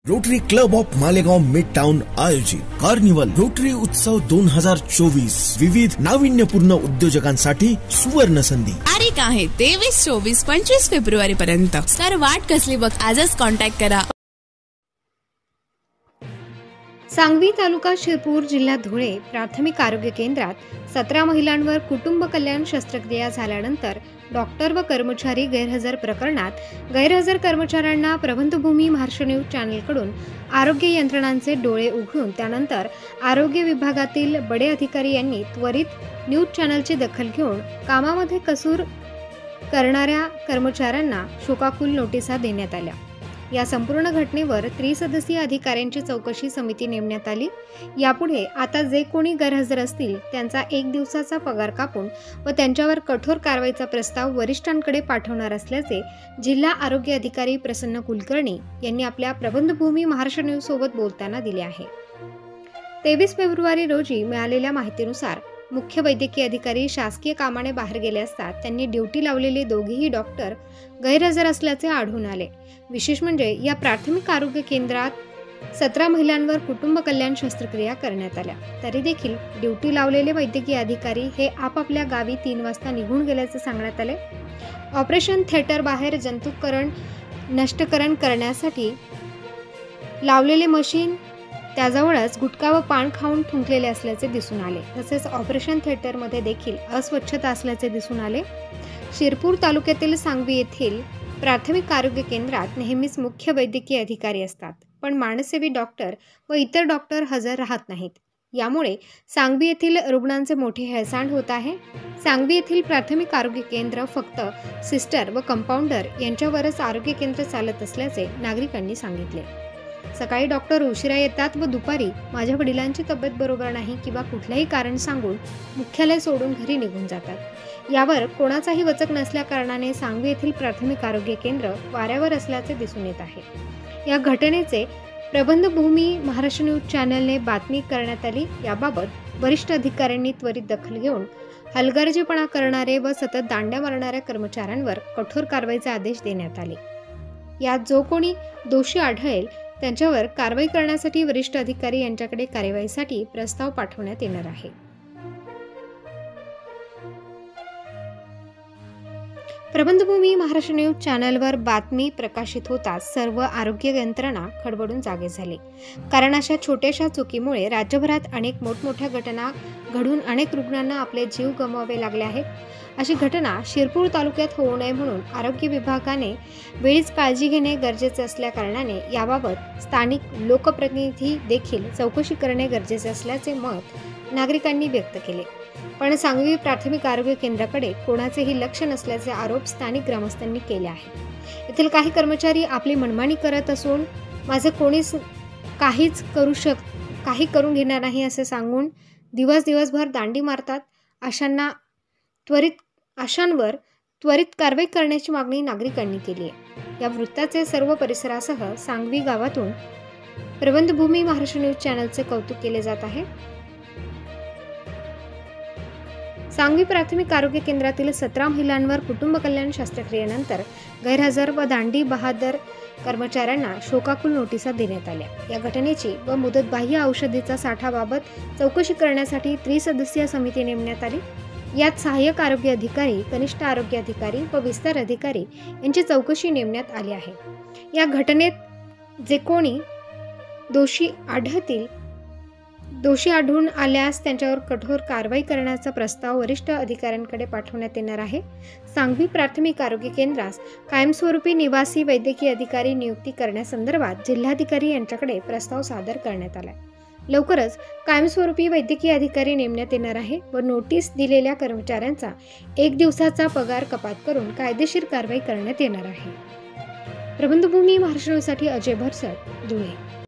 Rotary club of Malegaon mid town आयोजित carnival rotary उत्सव 2024 विविध नाविन्यपूर्ण उद्योजकांसाठी सुवर्ण संधी. तारीख आहे 23, 24, 25 फेब्रुवारी पर्यंत. तर वाट कसली बघ, आजच कॉन्टॅक्ट करा. सांगवी तालुका शिरपूर जिल्हा धुळे प्राथमिक आरोग्य केंद्रात 17 महिलांवर कुटुंब कल्याण शस्त्रक्रिया झाल्यानंतर डॉक्टर व कर्मचारी गैरहजर प्रकरणात गैरहजर कर्मचाऱ्यांना प्रबंधभूमी महाराष्ट्र न्यूज चॅनलकडून आरोग्य यंत्रणांचे डोळे उघडून त्यानंतर आरोग्य विभागातील बडे अधिकारी यांनी त्वरित न्यूज चॅनलची दखल घेऊन कामामध्ये कसूर करणाऱ्या कर्मचाऱ्यांना शोकाकुल नोटिसा देण्यात आल्या. या संपूर्ण घटनेवर त्रिसदस्यीय अधिकाऱ्यांची चौकशी समिती नेमण्यात आली. यापुढे आता जे कोणी गैरहजर असतील त्यांचा 1 दिवसाचा पगार कापून व त्यांच्यावर कठोर कारवाईचा प्रस्ताव वरिष्ठांकडे पाठवणार असल्याचे जिल्हा आरोग्य अधिकारी प्रसन्न कुलकर्णी यांनी आपल्या प्रबंधभूमी महाराष्ट्र न्यूज सोबत बोलताना दिले आहे. 23 फेब्रुवारी रोजी मिळालेल्या माहितीनुसार मुख्य वैद्यकीय अधिकारी शासकीय कामाने बाहेर गेले असता त्यांनी ड्युटी लावलेले दोघेही डॉक्टर गैरहजर असल्याचे आढळून आले. विशेष म्हणजे या प्राथमिक आरोग्य केंद्रात 17 महिलांवर कुटुंब कल्याण शस्त्रक्रिया करण्यात आल्या. तरी देखील ड्युटी लावलेले वैद्यकीय अधिकारी हे आपापल्या गावी 3 वाजता निघून गेल्याचे सांगण्यात आले. ऑपरेशन थिएटर बाहेर जंतुकरण नष्टकरण करण्यासाठी लावलेले मशीन त्याजवळच गुटखा व पान खाऊन थुंकलेले असल्याचे दिसून आले. तसेच ऑपरेशन थिएटरमध्ये देखील अस्वच्छता असल्याचे दिसून आले. शिरपूर तालुक्यातील सांगवी येथील प्राथमिक आरोग्य केंद्रात नेहमीच मुख्य वैद्यकीय अधिकारी असतात, पण मानसेवी डॉक्टर व इतर डॉक्टर हजर राहत नाहीत. यामुळे सांगवी येथील रुग्णांचे मोठे हेळसांड होत आहे. सांगवी येथील प्राथमिक आरोग्य केंद्र फक्त सिस्टर व कंपाऊंडर यांच्यावरच आरोग्य केंद्र चालत असल्याचे नागरिकांनी सांगितले. सकाळी डॉक्टर उशिरा येतात व दुपारी माझ्या वडिलांची तब्येत बरोबर नाही किंवा कुठलेही कारण सांगून मुख्यालय सोडून घरी निघून जातात. यावर कोणाचाही वचक नसल्या कारणाने सांगवी येथील प्राथमिक आरोग्य केंद्र वाऱ्यावर असल्याचे दिसून येत आहे. या घटनेचे प्रबंधभूमी महाराष्ट्र न्यूज चॅनलने बातमी करण्यात आली. याबाबत वरिष्ठ अधिकाऱ्यांनी त्वरित दखल घेऊन हलगर्जीपणा करणारे व सतत दांड्या मारणाऱ्या कर्मचाऱ्यांवर कठोर कारवाईचे आदेश देण्यात आले. यात जो कोणी दोषी आढळेल त्यांच्यावर कारवाई करण्यासाठी वरिष्ठ अधिकारी यांच्याकडे कार्यवाहीसाठी प्रस्ताव पाठवण्यात येणार आहे. प्रबंधभूमी महाराष्ट्र न्यूज चॅनलवर बातमी प्रकाशित होताच सर्व आरोग्य यंत्रणा खडबडून जागे झाली. कारण अशा छोट्याशा चुकीमुळे राज्यभरात अनेक मोठमोठ्या घटना घडून अनेक रुग्णांना आपले जीव गमवावे लागले आहेत. अशी घटना शिरपूर तालुक्यात होऊ नये म्हणून आरोग्य विभागाने वेळीच काळजी घेणे गरजेचे असल्या कारणाने याबाबत स्थानिक लोकप्रतिनिधी देखील चौकशी करणे गरजेचे असल्याचे मत नागरिकांनी व्यक्त केले. पण सांगवी प्राथमिक आरोग्य केंद्राकडे कोणाचेही लक्ष नसल्याचे आरोप स्थानिक ग्रामस्थांनी केले आहेत. येथील काही कर्मचारी आपली मनमानी करत असून माझे कोणीच काही करून घेणार नाही असे सांगून दिवसभर दांडी मारतात. अशांवर त्वरित कारवाई करण्याची मागणी नागरिकांनी केली आहे. या वृत्ताचे सर्व परिसरासह सांगवी गावातून प्रबंधभूमी महाराष्ट्र न्यूज चॅनलचे कौतुक केले जात आहे. सांगवी प्राथमिक आरोग्य केंद्रातील 17 महिलांवर कुटुंब कल्याण शस्त्रक्रियेनंतर गैरहजर व दांडी बहादर कर्मचाऱ्यांना शोकाकुल नोटिसा देण्यात आल्या. या घटनेची व मुदतबाह्य औषधीचा साठाबाबत चौकशी करण्यासाठी त्रिसदस्यीय समिती नेमण्यात आली. यात सहाय्यक आरोग्य अधिकारी, कनिष्ठ आरोग्य अधिकारी व विस्तार अधिकारी यांची चौकशी नेमण्यात आली आहे. या घटनेत जे कोणी दोषी आढळून आल्यास त्यांच्यावर कठोर कारवाई करण्याचा प्रस्ताव वरिष्ठ अधिकाऱ्यांकडे पाठवण्यात येणार आहे. सांगवी प्राथमिक आरोग्य केंद्रास कायमस्वरूपी निवासी वैद्यकीय अधिकारी नियुक्ती करण्यासंदर्भात जिल्हाधिकारी यांच्याकडे प्रस्ताव सादर करण्यात आला. लवकरच कायमस्वरूपी वैद्यकीय अधिकारी नेमण्यात येणार आहे व नोटीस दिलेल्या कर्मचाऱ्यांचा 1 दिवसाचा पगार कपात करून कायदेशीर कारवाई करण्यात येणार आहे. प्रबंधभूमी महाराष्ट्र न्यूजसाठी अजय भरसट, धुळे.